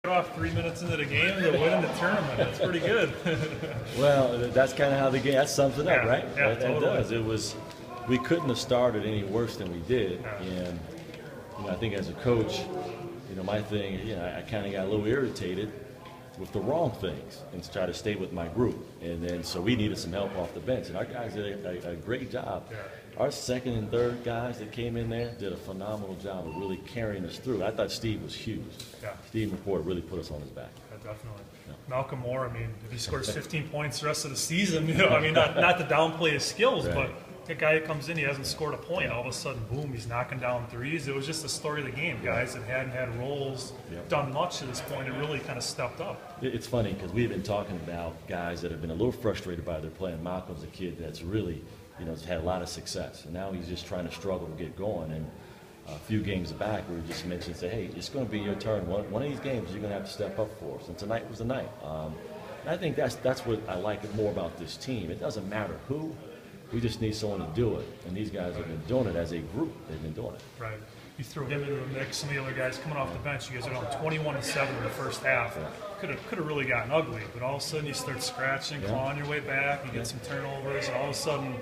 Off 3 minutes into the game to win the tournament. That's pretty good. Well, that's kind of how the game, that sums it up, right? Yeah, totally. It does. We couldn't have started any worse than we did. Yeah. And, I think as a coach, my thing, I kind of got a little irritated with the wrong things and try to stay with my group. And then, so we needed some help off the bench. And our guys did a great job. Yeah. Our second and third guys that came in there did a phenomenal job of really carrying us through. I thought Steve was huge. Yeah. Steve McCord really put us on his back. Yeah, definitely. Yeah. Malcolm Moore, if he scores 15 points the rest of the season, not to downplay his skills, Right. but the guy that comes in, he hasn't scored a point. All of a sudden, boom, he's knocking down threes. It was just the story of the game. Guys that hadn't had roles, done much to this point, it really kind of stepped up. It's funny because we've been talking about guys that have been a little frustrated by their play, and Malcolm's a kid that's really, has had a lot of success, and now he's just trying to struggle to get going. And a few games back, we were just mentioned, say, hey, it's going to be your turn. One of these games you're going to have to step up for us, and tonight was the night. And I think that's what I like more about this team. It doesn't matter who. We just need someone to do it, and these guys have been doing it as a group. They've been doing it. Right. You throw him into the mix. Some of the other guys coming off the bench. You guys are down 21-7 in the first half. Yeah. Could have really gotten ugly, but all of a sudden you start scratching, clawing your way back. You get some turnovers, and all of a sudden,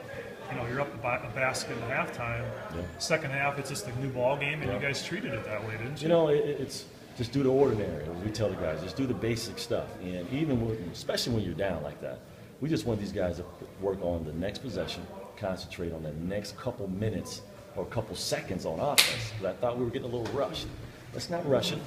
you're up a basket at halftime. Yeah. Second half, it's just a new ball game, and you guys treated it that way, didn't you? It's just do the ordinary. As we tell the guys, just do the basic stuff. And especially when you're down like that, we just want these guys to work on the next possession, concentrate on the next couple minutes or couple seconds on offense. Because I thought we were getting a little rushed. Let's not rush it.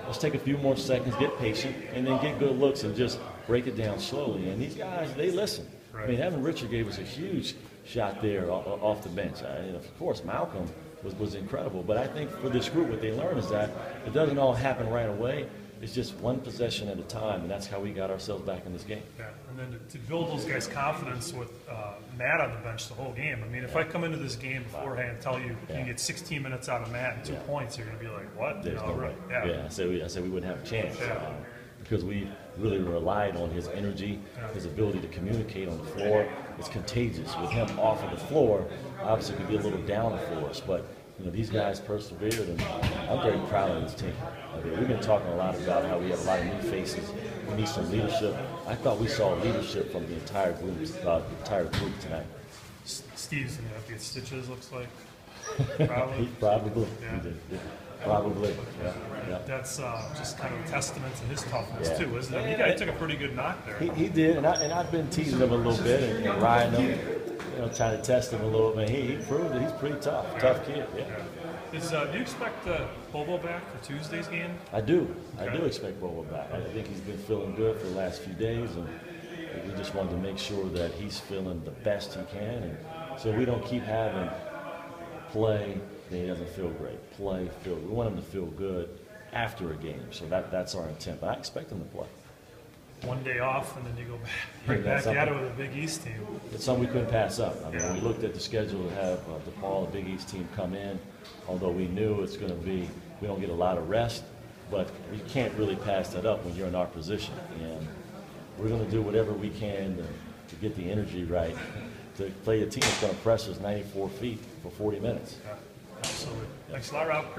Let's take a few more seconds, get patient, and then get good looks and just break it down slowly. And these guys, they listen. Right. Evan Richard gave us a huge shot there off the bench. Of course, Malcolm was incredible. But I think for this group, what they learned is that it doesn't all happen right away. It's just one possession at a time, and that's how we got ourselves back in this game. Yeah, and then to build those guys' confidence with Matt on the bench the whole game. If I come into this game beforehand and tell you you can get 16 minutes out of Matt and 2 points, you're going to be like, what? There's no way. Yeah. I said we wouldn't have a chance. Yeah. Because we really relied on his energy, his ability to communicate on the floor. It's contagious. With him off of the floor, obviously it could be a little downer for us, but these guys persevered, and I'm very proud of this team. We've been talking a lot about how we have a lot of new faces. We need some leadership. I thought we saw leadership from the entire group tonight. Steve's going to have to get stitches, looks like. Probably. Probably. Yeah. He did. Probably. Yeah. That's just kind of a testament to his toughness, too, isn't it? Yeah. He took a pretty good knock there. He did, and I've been teasing him a little bit and riding him, trying to test him a little bit. He proved that he's pretty tough kid. Yeah. Do you expect Bobo back for Tuesday's game? I do. Okay. I do expect Bobo back. I think he's been feeling good for the last few days, and we just wanted to make sure that he's feeling the best he can, and so we don't keep having play that he doesn't feel great. We want him to feel good after a game, so that's our intent. But I expect him to play. One day off, and then you go back at it with a Big East team. It's something we couldn't pass up. When we looked at the schedule to have DePaul, the Big East team, come in, although we knew it's going to be, we don't get a lot of rest, but we can't really pass that up when you're in our position. And we're going to do whatever we can to get the energy right, to play a team that's going to press us 94 feet for 40 minutes. Yeah, absolutely. Thanks a lot, Rob.